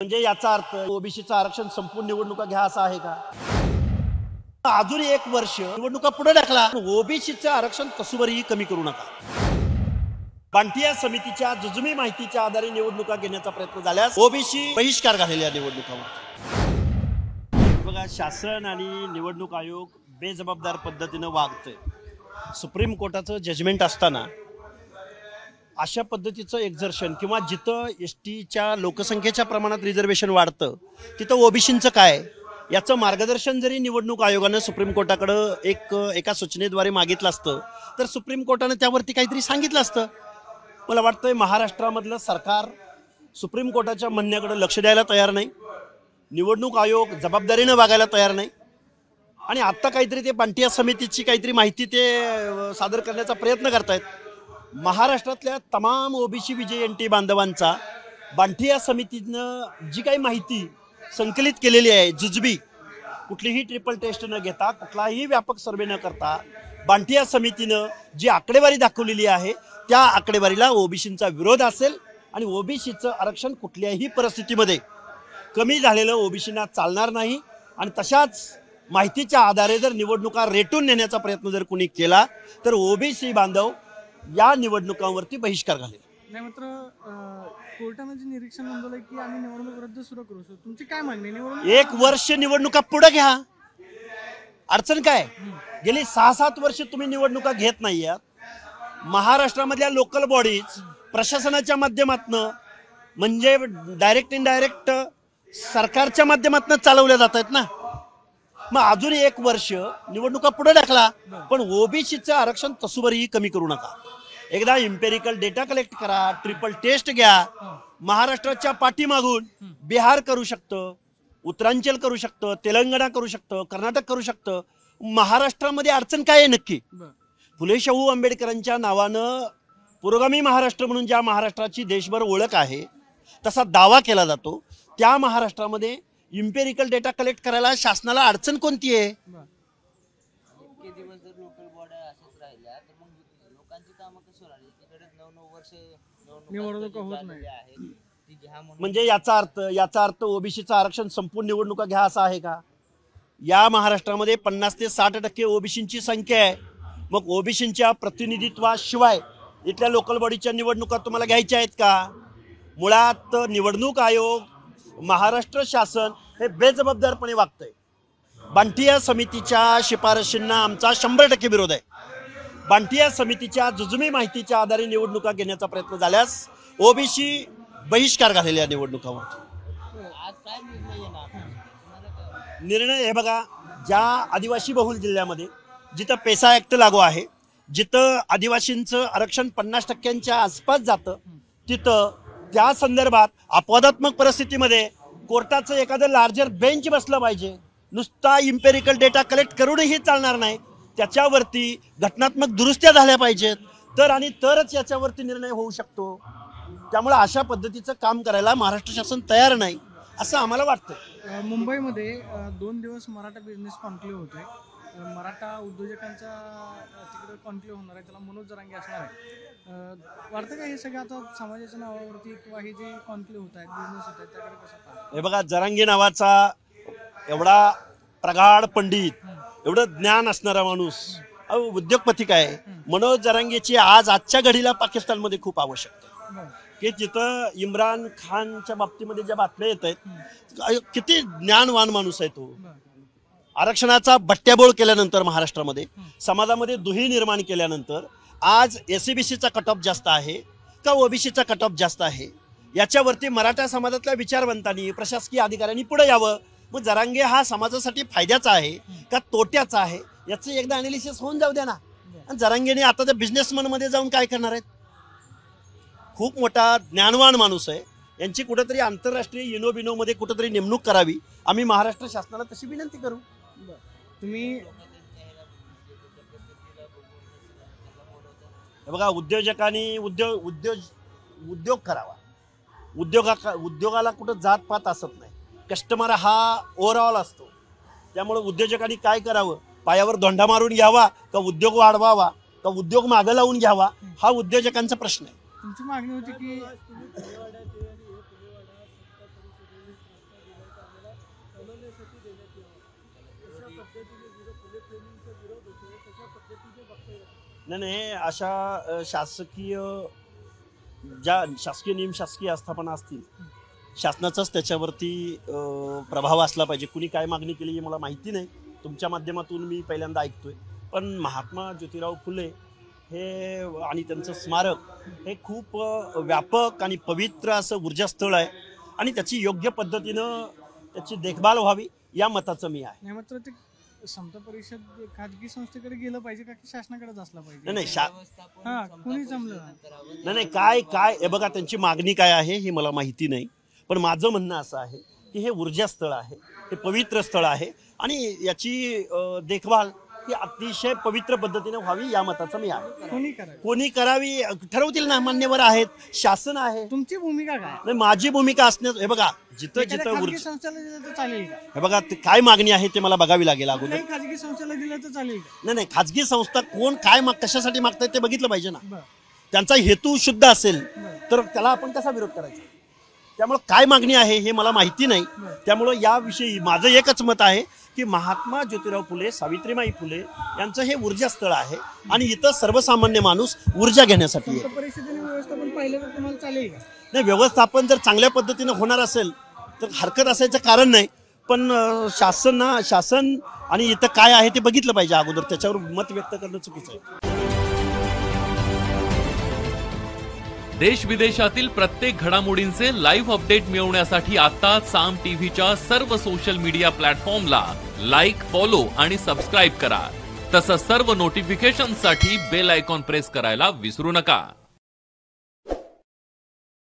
म्हणजे याचा अर्थ ओबीसीचं आरक्षण संपूर्ण निवडणुका घ्या असं आहे का? अजून एक वर्ष निवडणुका पुढे ढकला, ओबीसीचं आरक्षण कसुवरही कमी करू नका. बांटिया समितीच्या जुजुमी माहितीच्या आधारे निवडणुका घेण्याचा प्रयत्न झाल्यास ओबीसी बहिष्कार घालेल्या निवडणुकावर. बघा, शासन आणि निवडणूक आयोग बेजबाबदार पद्धतीने वागतोय. सुप्रीम कोर्टाचं जजमेंट असताना अशा पद्धतीचं एक्झर्शन किंवा जिथं एसटीच्या लोकसंख्येच्या प्रमाणात रिझर्वेशन वाढतं तिथं ओबीसींचं काय याचं मार्गदर्शन जरी निवडणूक आयोगानं सुप्रीम कोर्टाकडं एका सूचनेद्वारे मागितलं असतं तर सुप्रीम कोर्टानं त्यावरती काहीतरी सांगितलं असतं. मला वाटतंय महाराष्ट्रामधलं सरकार सुप्रीम कोर्टाच्या म्हणण्याकडे लक्ष द्यायला तयार नाही, निवडणूक आयोग जबाबदारीनं वागायला तयार नाही आणि आत्ता काहीतरी ते बांटिया समितीची काहीतरी माहिती ते सादर करण्याचा प्रयत्न करतायत. महाराष्ट्रातल्या तमाम ओबीसी विजयंती बांधवांचा बांटिया समितीनं जी काही माहिती संकलित केलेली आहे, जुजबी कुठलीही ट्रिपल टेस्ट न घेता, कुठलाही व्यापक सर्वे न करता बांटिया समितीनं जी आकडेवारी दाखवलेली आहे त्या आकडेवारीला ओबीसींचा विरोध असेल आणि ओबीसीचं आरक्षण कुठल्याही परिस्थितीमध्ये कमी झालेलं ओबीसींना चालणार नाही. आणि तशाच माहितीच्या आधारे जर निवडणुका रेटून नेण्याचा प्रयत्न जर कुणी केला तर ओबीसी बांधव या निवडणुकांवरती बहिष्कार घालेल. नाही, मात्र कोर्टाने जे निरीक्षण नोंदवलंय की आम्ही निवडणूक रद्द सुरू करू शकतो. तुमची काय मागणी? निवडणूक एक वर्ष निवडणुका पुढे घ्या, अडचण काय? गेली 6-7 वर्ष तुम्ही निवडणुका घेत नाही आहात. महाराष्ट्रामधल्या लोकल बॉडीज प्रशासनाच्या माध्यमातनं म्हणजे डायरेक्ट इनडायरेक्ट सरकारच्या माध्यमातून चालवल्या जात आहेत ना. मग अजून एक वर्ष निवडणुका पुढे ढकला, पण ओबीसीचं आरक्षण तसूवरही कमी करू नका. एकदा इम्पेरिकल डेटा कलेक्ट करा, ट्रिपल टेस्ट घ्या. महाराष्ट्राच्या पाठीमागून बिहार करू शकतं, उत्तरांचल करू शकतं, तेलंगणा करू शकतं, कर्नाटक करू शकतं. महाराष्ट्रामध्ये अडचण काय आहे नक्की? फुले शाहू आंबेडकरांच्या नावानं पुरोगामी महाराष्ट्र म्हणून ज्या महाराष्ट्राची देशभर ओळख आहे तसा दावा केला जातो, त्या महाराष्ट्रामध्ये इम्पेरिकल डेटा कलेक्ट करायला शासनाला अडचण कोणती आहे? इतके दिवस जर लोकल बॉड्या असेच राहिल्या तर मग लोकांची कामं कशी होणार? तिकडे 9-9 वर्ष निवडणुका होत नाही. म्हणजे याचा अर्थ ओबीसीचं आरक्षण संपूर्ण निवडणुका घ्या असं आहे का? या महाराष्ट्रामध्ये 50 ते 60% ओबीसींची संख्या आहे. मग ओबीसींच्या प्रतिनिधित्वाशिवाय इथल्या लोकल बॉडीच्या निवडणुका तुम्हाला घ्यायच्या आहेत का? मुळात निवडणूक आयोग, महाराष्ट्र शासन हे बेजबाबदारपणे वागतंय. बांटिया समितीच्या शिफारशींना आमचा 100% विरोध आहे. बांटिया समितीच्या जुजुमी माहितीच्या आधारे निवडणुका घेण्याचा प्रयत्न झाल्यास ओबीसी बहिष्कार घालेल्या निवडणुकावर. आज काय निर्णय येणार? निर्णय हे बघा, ज्या आदिवासी बहुल जिल्ह्यामध्ये जिथं पेसा ऍक्ट लागू आहे, जिथं आदिवासींचं आरक्षण 50% आसपास जातं, तिथं त्या संदर्भात अपवादात्मक परिस्थितीमध्ये कोर्टाचं एखादं लार्जर बेंच बसलं पाहिजे. नुसता इम्पेरिकल डेटा कलेक्ट करूनही चालणार नाही, त्याच्यावरती घटनात्मक दुरुस्त्या झाल्या पाहिजेत तरच याच्यावरती निर्णय होऊ शकतो. त्यामुळे अशा पद्धतीचं काम करायला महाराष्ट्र शासन तयार नाही असं आम्हाला वाटतं. मुंबईमध्ये 2 दिवस मराठा बिझनेस कॉन्क्लेव्ह होतोय. मराठा उद्योजकांचा तिकडे कॉन्क्लेव्ह होणार आहे, त्याला मनोज जरांगे असणार आहे. वाटतं का हे सगळं आता समाजाच्या नावावरती किंवा हे जे कॉन्क्लेव्ह होत आहेत, बिझनेस होत आहेत, त्याकडे कसं पाहता? हे बघा, जरांगे नावाचा एवढा प्रगाढ पंडित, एवढं ज्ञान असणारा माणूस, उद्योगपती काय, मनोज जरांगेची आजच्या घडीला पाकिस्तानमध्ये खूप आवश्यकता आहे. की जिथं इम्रान खानच्या बाबतीमध्ये ज्या बातम्या येत आहेत, किती ज्ञानवान माणूस आहे तो. आरक्षणाचा बट्ट्याबोळ केल्यानंतर महाराष्ट्रामध्ये समाजामध्ये दुही निर्माण केल्यानंतर आज एससीबीसीचा कट ऑफ जास्त आहे का ओबीसीचा कट ऑफ जास्त आहे याच्यावरती मराठा समाजातल्या विचारवंतांनी, प्रशासकीय अधिकाऱ्यांनी पुढे यावं. मग जरांगे हा समाजासाठी फायद्याचा आहे का तोट्याचा आहे याचं एकदा अनालिसिस होऊन जाऊ द्या ना. आणि जरांगेने आता त्या बिझनेसमन मध्ये जाऊन काय करणार आहेत? खूप मोठा ज्ञानवान माणूस आहे, यांची कुठेतरी आंतरराष्ट्रीय युनोबिनोमध्ये कुठेतरी नेमणूक करावी. आम्ही महाराष्ट्र शासनाला तशी विनंती करू. तुम्ही बघा, उद्योजकांनी उद्योग करावा. उद्योगाला कुठं जातपात असत नाही, कस्टमर हा ओव्हरऑल असतो. त्यामुळे उद्योजकांनी काय करावं? पायावर धोंडा मारून घ्यावा का उद्योग वाढवावा का उद्योग मागं लावून घ्यावा, हा उद्योजकांचा प्रश्न आहे. तुमची मागणी होती की नाही अशा शासकीय ज्या शासकीय नियम शासकीय आस्थापना असतील शासनाचाच त्याच्यावरती प्रभाव असला पाहिजे. कुणी काय मागणी केली हे मला माहिती नाही, तुमच्या माध्यमातून मी पहिल्यांदा ऐकतोय. पण महात्मा ज्योतिराव फुले हे आणि त्यांचं स्मारक हे खूप व्यापक आणि पवित्र असं ऊर्जास्थळ आहे आणि त्याची योग्य पद्धतीनं त्याची देखभाल व्हावी या मताचं मी आहे. नाही मात्र ते समता परिषद खाजगी संस्थेकडे गेलं पाहिजे का की शासनाकडेच असलं पाहिजे? नाही नाही व्यवस्थापन हा, समता कोणी जमलं परिषदेनंतर नाही नाही काय काय हे बघा त्यांची मागणी काय आहे हे मला माहिती नाही. पण माझं म्हणणं असं आहे की हे ऊर्जास्थळ आहे, हे पवित्र स्थळ आहे आणि याची देखभाल ही अतिशय पवित्र पद्धतीने व्हावी या मताचं मी आहे. कोणी करायचं? कोणी करावी ठरवतील ना, मान्यवर आहेत, शासन आहे. तुमची भूमिका काय? नाही माझी भूमिका असण्यास हे बघा जिथं एखाद्या जिथं खाजगी ऊर्जा संस्थेला दिलं तर चालेल का? हे बघा ते काय मागणी आहे ते मला बघावी लागेल अगोदर. कुठल्याही खाजगी संस्थेला दिलं तर चालेल का? नाही नाही खाजगी संस्था कोण काय कशासाठी मागतायत ते बघितलं पाहिजे ना. बरं त्यांचा हेतू शुद्ध असेल बरं तर त्याला आपण कसा विरोध करायचा. त्यामुळे काय मागणी आहे हे मला माहिती नाही. त्यामुळं याविषयी माझं एकच मत आहे की महात्मा ज्योतिराव फुले सावित्रीबाई फुले यांचं हे ऊर्जास्थळ आहे आणि इथं सर्वसामान्य माणूस ऊर्जा घेण्यासाठी येतो. समता परिषदेने व्यवस्थापन पाहिलं तर तुम्हाला चालेल का? नाही व्यवस्थापन जर चांगल्या पद्धतीनं होणार असेल तर हरकत असायचं कारण नाही. पण शासन आणि इथं काय आहे ते बघितलं पाहिजे अगोदर, त्याच्यावर मत व्यक्त करणं चुकीचं आहे. देश विदेशातील प्रत्येक घडामोडींचे लाईव्ह अपडेट मिळवण्यासाठी आता साम टीव्हीच्या सर्व सोशल मीडिया प्लॅटफॉर्मला लाईक, फॉलो आणि सबस्क्राईब करा. तसंच सर्व नोटिफिकेशनसाठी बेल आयकॉन प्रेस करायला विसरू नका.